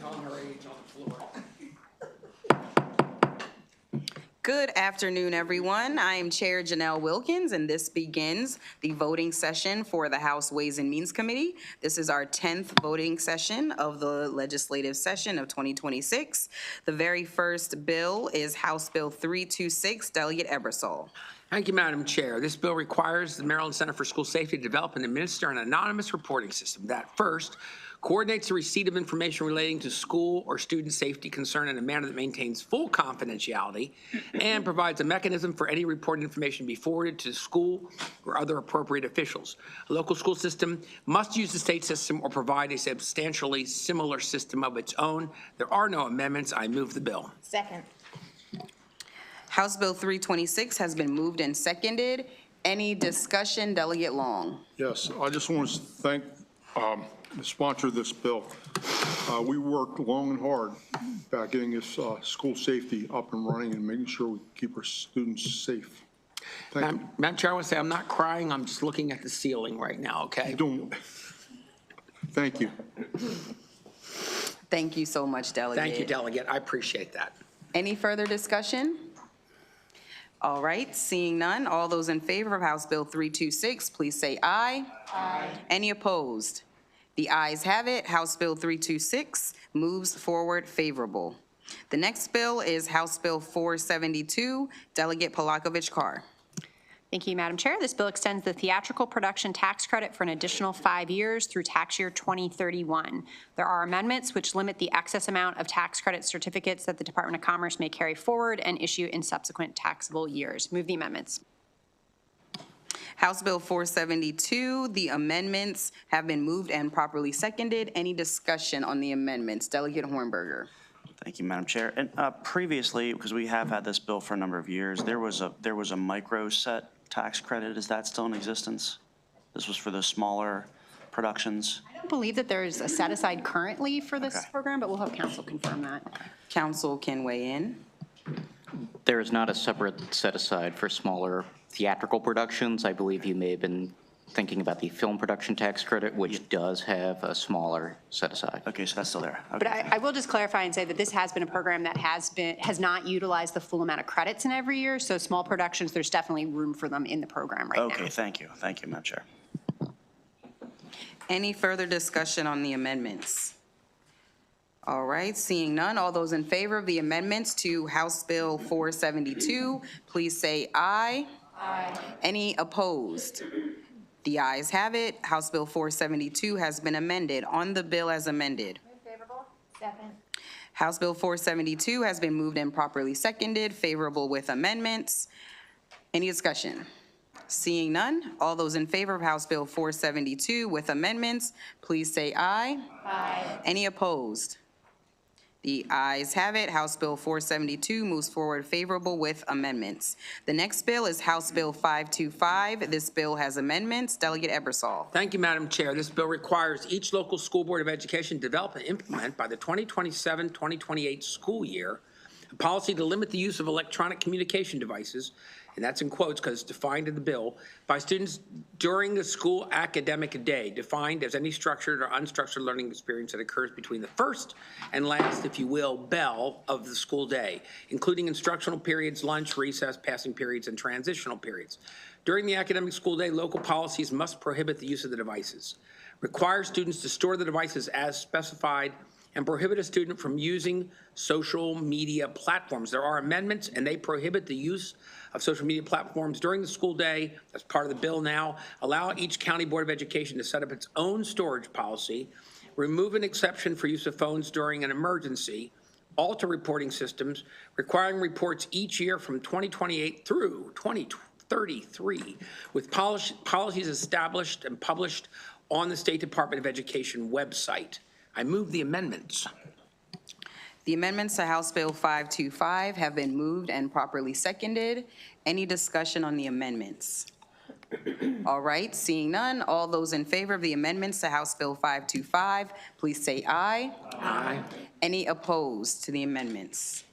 telling her age on the floor. Good afternoon, everyone. I am Chair Janelle Wilkins, and this begins the voting session for the House Ways and Means Committee. This is our 10th voting session of the legislative session of 2026. The very first bill is House Bill 326, Delegate Ebersol. Thank you, Madam Chair. This bill requires the Maryland Center for School Safety to develop and administer an anonymous reporting system that, first, coordinates the receipt of information relating to school or student safety concern in a manner that maintains full confidentiality and provides a mechanism for any reported information to be forwarded to the school or other appropriate officials. A local school system must use the state system or provide a substantially similar system of its own. There are no amendments. I move the bill. Second. House Bill 326 has been moved and seconded. Any discussion? Delegate Long. Yes, I just want to thank the sponsor of this bill. We worked long and hard about getting this school safety up and running and making sure we keep our students safe. Thank you. Madam Chair, I want to say I'm not crying. I'm just looking at the ceiling right now, okay? Thank you. Thank you so much, Delegate. Thank you, Delegate. I appreciate that. Any further discussion? All right, seeing none, all those in favor of House Bill 326, please say aye. Aye. Any opposed? The ayes have it. House Bill 326 moves forward favorable. The next bill is House Bill 472, Delegate Polakovich-Carr. Thank you, Madam Chair. This bill extends the theatrical production tax credit for an additional 5 years through tax year 2031. There are amendments which limit the excess amount of tax credit certificates that the Department of Commerce may carry forward and issue in subsequent taxable years. Move the amendments. House Bill 472, the amendments have been moved and properly seconded. Any discussion on the amendments? Delegate Hornberger. Thank you, Madam Chair. And previously, because we have had this bill for a number of years, there was a micro set tax credit. Is that still in existence? This was for the smaller productions. I don't believe that there is a set aside currently for this program, but we'll have council confirm that. Council can weigh in. There is not a separate set aside for smaller theatrical productions. I believe you may have been thinking about the film production tax credit, which does have a smaller set aside. Okay, so that's still there. Okay. But I will just clarify and say that this has been a program that has not utilized the full amount of credits in every year. So small productions, there's definitely room for them in the program right now. Okay, thank you. Thank you, Madam Chair. Any further discussion on the amendments? All right, seeing none, all those in favor of the amendments to House Bill 472, please say aye. Aye. Any opposed? The ayes have it. House Bill 472 has been amended. On the bill as amended. Move favorable. Second. House Bill 472 has been moved and properly seconded, favorable with amendments. Any discussion? Seeing none, all those in favor of House Bill 472 with amendments, please say aye. Aye. Any opposed? The ayes have it. House Bill 472 moves forward favorable with amendments. The next bill is House Bill 525. This bill has amendments. Delegate Ebersol. Thank you, Madam Chair. This bill requires each local school board of education to develop and implement by the 2027-2028 school year a policy to limit the use of electronic communication devices, and that's in quotes because it's defined in the bill, by students during the school academic day, defined as any structured or unstructured learning experience that occurs between the first and last, if you will, bell of the school day, including instructional periods, lunch, recess, passing periods, and transitional periods. During the academic school day, local policies must prohibit the use of the devices, require students to store the devices as specified, and prohibit a student from using social media platforms. There are amendments, and they prohibit the use of social media platforms during the school day. That's part of the bill now. Allow each county board of education to set up its own storage policy, remove an exception for use of phones during an emergency, alter reporting systems, requiring reports each year from 2028 through 2033, with policies established and published on the State Department of Education website. I move the amendments. The amendments to House Bill 525 have been moved and properly seconded. Any discussion on the amendments? All right, seeing none, all those in favor of the amendments to House Bill 525, please say aye. Aye. Any opposed to the amendments?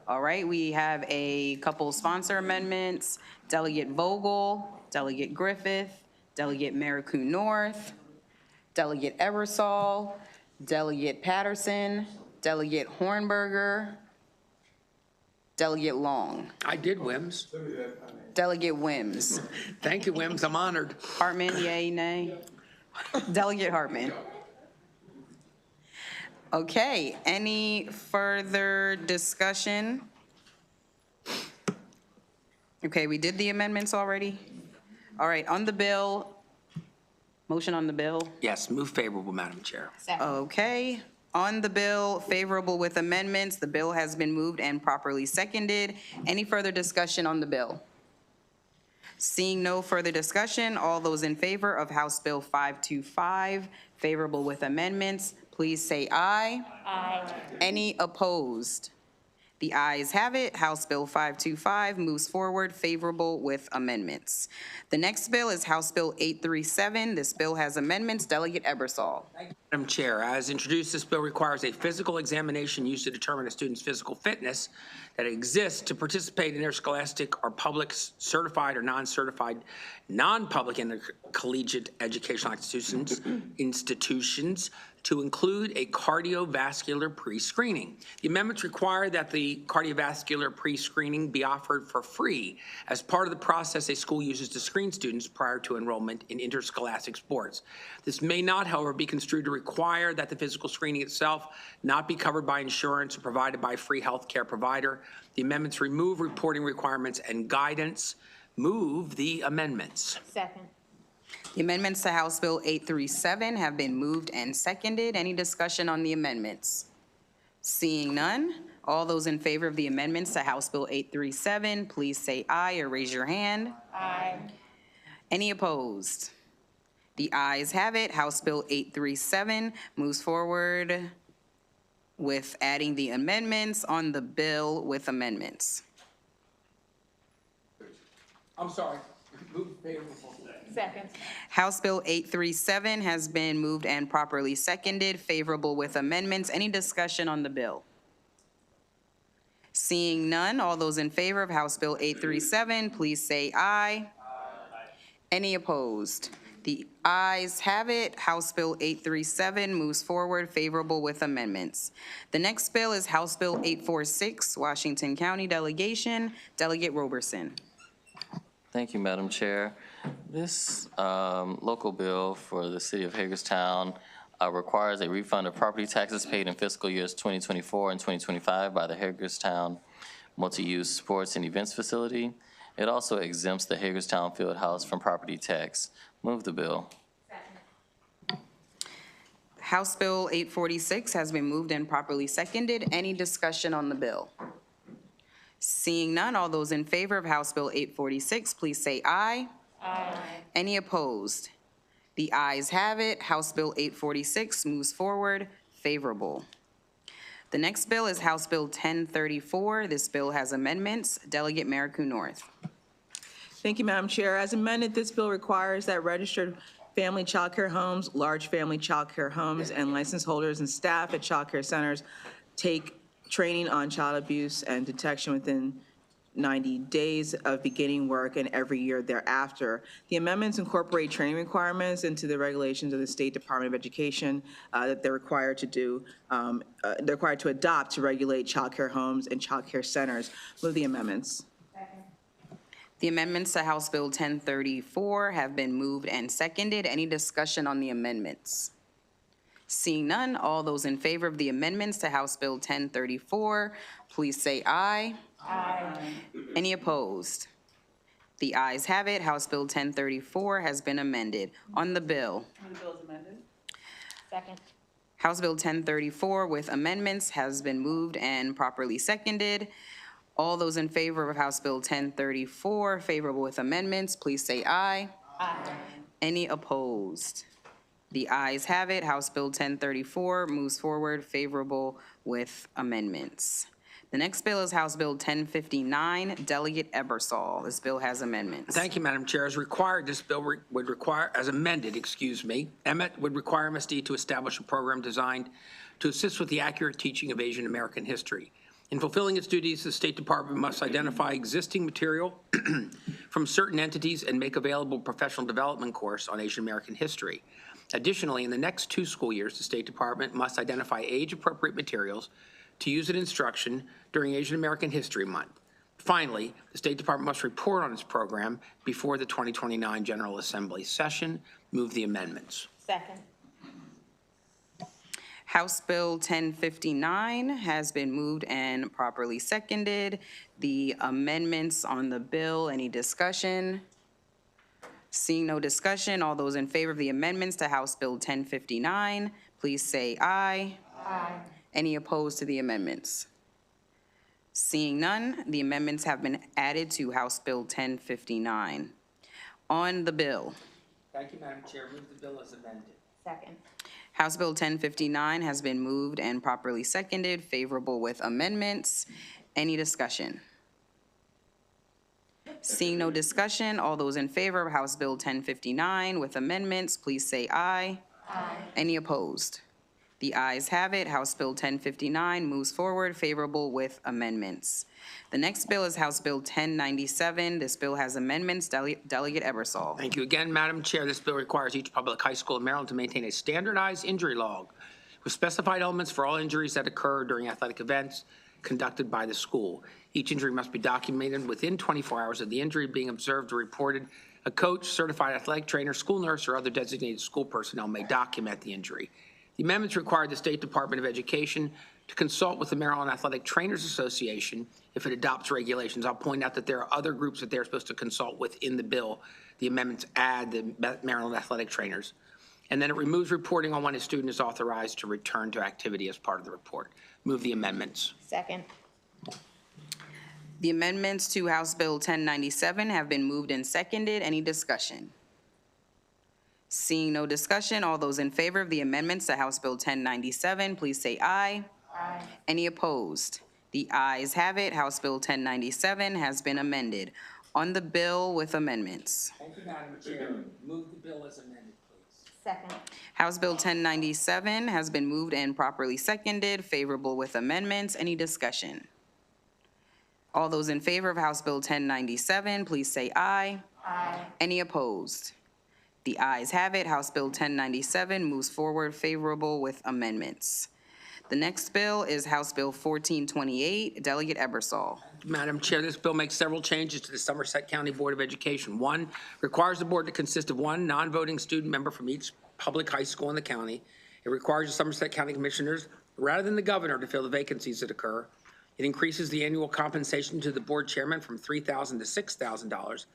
All right, we have a couple sponsor amendments. Delegate Vogel, Delegate Griffith, Delegate Maricoon North, Delegate Ebersol, Delegate Patterson, Delegate Hornberger, Delegate Long, I did, Wims. Delegate Wims. Thank you, Wims, I'm honored. Hartman, yay, nay? Delegate Hartman. Okay, any further discussion? Okay, we did the amendments already? All right, on the bill, motion on the bill? Yes, move favorable, Madam Chair. Okay, on the bill, favorable with amendments, the bill has been moved and properly seconded. Any further discussion on the bill? Seeing no further discussion, all those in favor of House Bill 525, favorable with amendments, please say aye. Aye. Any opposed? The ayes have it. House Bill 525 moves forward, favorable with amendments. The next bill is House Bill 837. This bill has amendments. Delegate Ebersol. Madam Chair, as introduced, this bill requires a physical examination used to determine a student's physical fitness that exists to participate in interscholastic or public certified or non-certified, non-public intercollegiate educational institutions to include a cardiovascular pre-screening. The amendments require that the cardiovascular pre-screening be offered for free as part of the process a school uses to screen students prior to enrollment in interscholastic sports. This may not, however, be construed to require that the physical screening itself not be covered by insurance or provided by a free health care provider. The amendments remove reporting requirements and guidance. Move the amendments. Second. The amendments to House Bill 837 have been moved and seconded. Any discussion on the amendments? Seeing none, all those in favor of the amendments to House Bill 837, please say aye or raise your hand. Aye. Any opposed? The ayes have it. House Bill 837 moves forward with adding the amendments on the bill with amendments. I'm sorry. Move favorable. Second. House Bill 837 has been moved and properly seconded, favorable with amendments. Any discussion on the bill? Seeing none, all those in favor of House Bill 837, please say aye. Aye. Any opposed? The ayes have it. House Bill 837 moves forward, favorable with amendments. The next bill is House Bill 846, Washington County Delegation. Delegate Roberson. Thank you, Madam Chair. This local bill for the city of Hagerstown requires a refund of property taxes paid in fiscal years 2024 and 2025 by the Hagerstown Multi-Use Sports and Events Facility. It also exempts the Hagerstown Field House from property tax. Move the bill. House Bill 846 has been moved and properly seconded. Any discussion on the bill? Seeing none, all those in favor of House Bill 846, please say aye. Aye. Any opposed? The ayes have it. House Bill 846 moves forward, favorable. The next bill is House Bill 1034. This bill has amendments. Delegate Mariku North. Thank you, Madam Chair. As amended, this bill requires that registered family child care homes, large family child care homes, and license holders and staff at child care centers take training on child abuse and detection within 90 days of beginning work and every year thereafter. The amendments incorporate training requirements into the regulations of the State Department of Education that they're required to do, they're required to adopt to regulate child care homes and child care centers. Move the amendments. The amendments to House Bill 1034 have been moved and seconded. Any discussion on the amendments? Seeing none, all those in favor of the amendments to House Bill 1034, please say aye. Aye. Any opposed? The ayes have it. House Bill 1034 has been amended. On the bill. The bill is amended. Second. House Bill 1034 with amendments has been moved and properly seconded. All those in favor of House Bill 1034, favorable with amendments, please say aye. Aye. Any opposed? The ayes have it. House Bill 1034 moves forward, favorable with amendments. The next bill is House Bill 1059, Delegate Ebersol. This bill has amendments. Thank you, Madam Chair. As required, this bill would require, as amended, Emmett would require MSD to establish a program designed to assist with the accurate teaching of Asian American history. In fulfilling its duties, the State Department must identify existing material from certain entities and make available a professional development course on Asian American history. Additionally, in the next 2 school years, the State Department must identify age-appropriate materials to use in instruction during Asian American History Month. Finally, the State Department must report on its program before the 2029 General Assembly session. Move the amendments. Second. House Bill 1059 has been moved and properly seconded. The amendments on the bill, any discussion? Seeing no discussion, all those in favor of the amendments to House Bill 1059, please say aye. Aye. Any opposed to the amendments? Seeing none, the amendments have been added to House Bill 1059. On the bill, Thank you, Madam Chair. Move the bill as amended. Second. House Bill 1059 has been moved and properly seconded, favorable with amendments. Any discussion? Seeing no discussion, all those in favor of House Bill 1059 with amendments, please say aye. Aye. Any opposed? The ayes have it. House Bill 1059 moves forward, favorable with amendments. The next bill is House Bill 1097. This bill has amendments. Delegate Ebersol. Thank you again, Madam Chair. This bill requires each public high school in Maryland to maintain a standardized injury log with specified elements for all injuries that occur during athletic events conducted by the school. Each injury must be documented within 24 hours of the injury being observed or reported. A coach, certified athletic trainer, school nurse, or other designated school personnel may document the injury. The amendments require the State Department of Education to consult with the Maryland Athletic Trainers Association if it adopts regulations. I'll point out that there are other groups that they're supposed to consult with in the bill. The amendments add the Maryland Athletic Trainers. And then it removes reporting on when a student is authorized to return to activity as part of the report. Move the amendments. Second. The amendments to House Bill 1097 have been moved and seconded. Any discussion? Seeing no discussion, all those in favor of the amendments to House Bill 1097, please say aye. Aye. Any opposed? The ayes have it. House Bill 1097 has been amended. On the bill with amendments. Thank you, Madam Chair. Move the bill as amended, please. Second. House Bill 1097 has been moved and properly seconded, favorable with amendments. Any discussion? All those in favor of House Bill 1097, please say aye. Aye. Any opposed? The ayes have it. House Bill 1097 moves forward, favorable with amendments. The next bill is House Bill 1428. Delegate Ebersol. Madam Chair, this bill makes several changes to the Somerset County Board of Education. One, requires the board to consist of one non-voting student member from each public high school in the county. It requires the Somerset County Commissioners, rather than the governor, to fill the vacancies that occur. It increases the annual compensation to the board chairman from $3,000 to $6,000.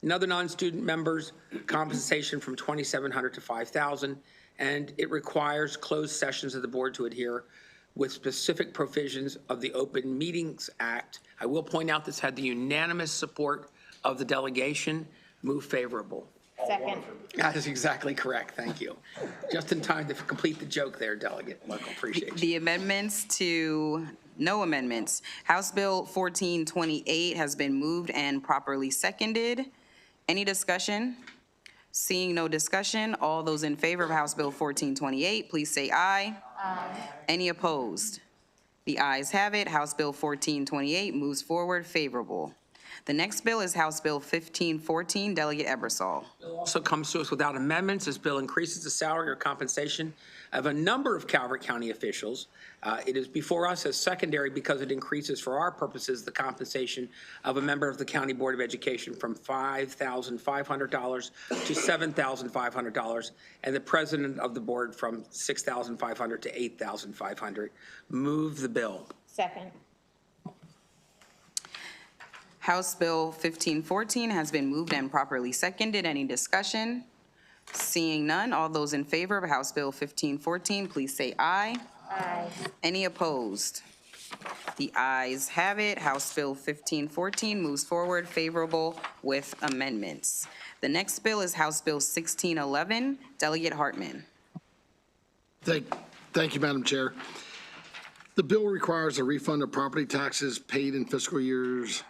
And other non-student members' compensation from $2,700 to $5,000. And it requires closed sessions of the board to adhere with specific provisions of the Open Meetings Act. I will point out this had the unanimous support of the delegation. Move favorable. Second. That is exactly correct. Thank you. Just in time to complete the joke there, Delegate Local. Appreciate you. The amendments to, no amendments. House Bill 1428 has been moved and properly seconded. Any discussion? Seeing no discussion, all those in favor of House Bill 1428, please say aye. Aye. Any opposed? The ayes have it. House Bill 1428 moves forward, favorable. The next bill is House Bill 1514. Delegate Ebersol. Also comes to us without amendments. This bill increases the salary or compensation of a number of Calvert County officials. It is before us as secondary because it increases, for our purposes, the compensation of a member of the County Board of Education from $5,500 to $7,500, and the president of the board from $6,500 to $8,500. Move the bill. Second. House Bill 1514 has been moved and properly seconded. Any discussion? Seeing none, all those in favor of House Bill 1514, please say aye. Aye. Any opposed? The ayes have it. House Bill 1514 moves forward, favorable with amendments. The next bill is House Bill 1611. Delegate Hartman. Thank you, Madam Chair. The bill requires a refund of property taxes paid in fiscal years.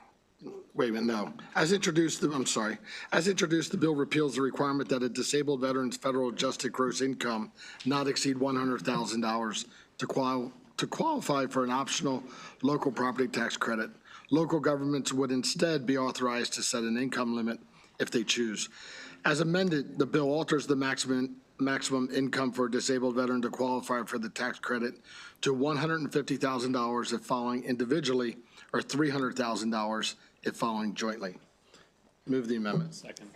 Wait a minute, no. As introduced, the bill repeals the requirement that a disabled veteran's federal adjusted gross income not exceed $100,000 to qualify for an optional local property tax credit. Local governments would instead be authorized to set an income limit if they choose. As amended, the bill alters the maximum income for a disabled veteran to qualify for the tax credit to $150,000 if filing individually or $300,000 if filing jointly. Move the amendment. Second.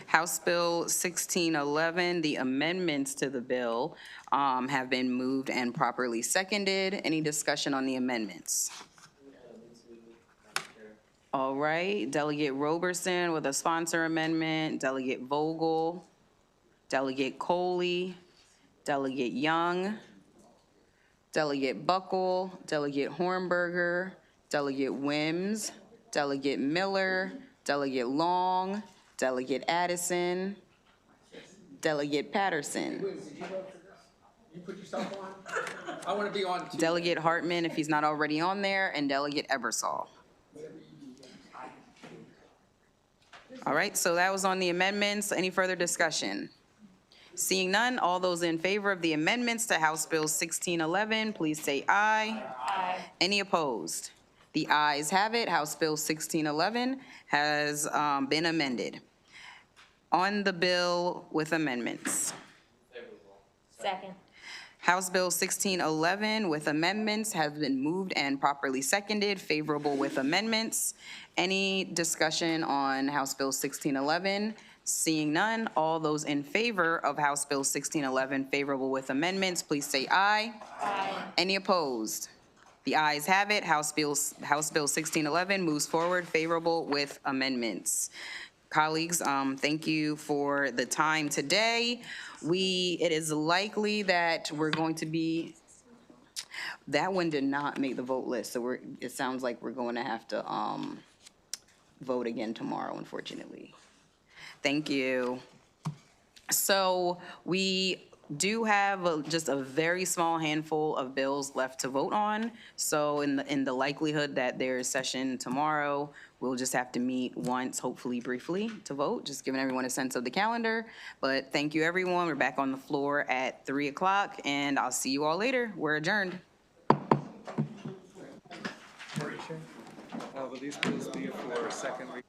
House Bill 1611, the amendments to the bill have been moved and properly seconded. Any discussion on the amendments? All right, Delegate Roberson with a sponsor amendment, Delegate Vogel, Delegate Coley, Delegate Young, Delegate Buckle, Delegate Hornberger, Delegate Wims, Delegate Miller, Delegate Long, Delegate Addison, Delegate Patterson, You put yourself on? I want to be on too. Delegate Hartman, if he's not already on there, and Delegate Ebersol. All right, so that was on the amendments. Any further discussion? Seeing none, all those in favor of the amendments to House Bill 1611, please say aye. Aye. Any opposed? The ayes have it. House Bill 1611 has been amended. On the bill with amendments. Second. House Bill 1611 with amendments has been moved and properly seconded, favorable with amendments. Any discussion on House Bill 1611? Seeing none, all those in favor of House Bill 1611, favorable with amendments, please say aye. Aye. Any opposed? The ayes have it. House Bill 1611 moves forward, favorable with amendments. Colleagues, thank you for the time today. It is likely that we're going to be, that one did not make the vote list, so it sounds like we're going to have to vote again tomorrow, unfortunately. Thank you. So we do have just a very small handful of bills left to vote on. So in the likelihood that there is session tomorrow, we'll just have to meet once, hopefully briefly, to vote, just giving everyone a sense of the calendar. But thank you, everyone. We're back on the floor at 3 o'clock, and I'll see you all later. We're adjourned. Will these bills be for second reading?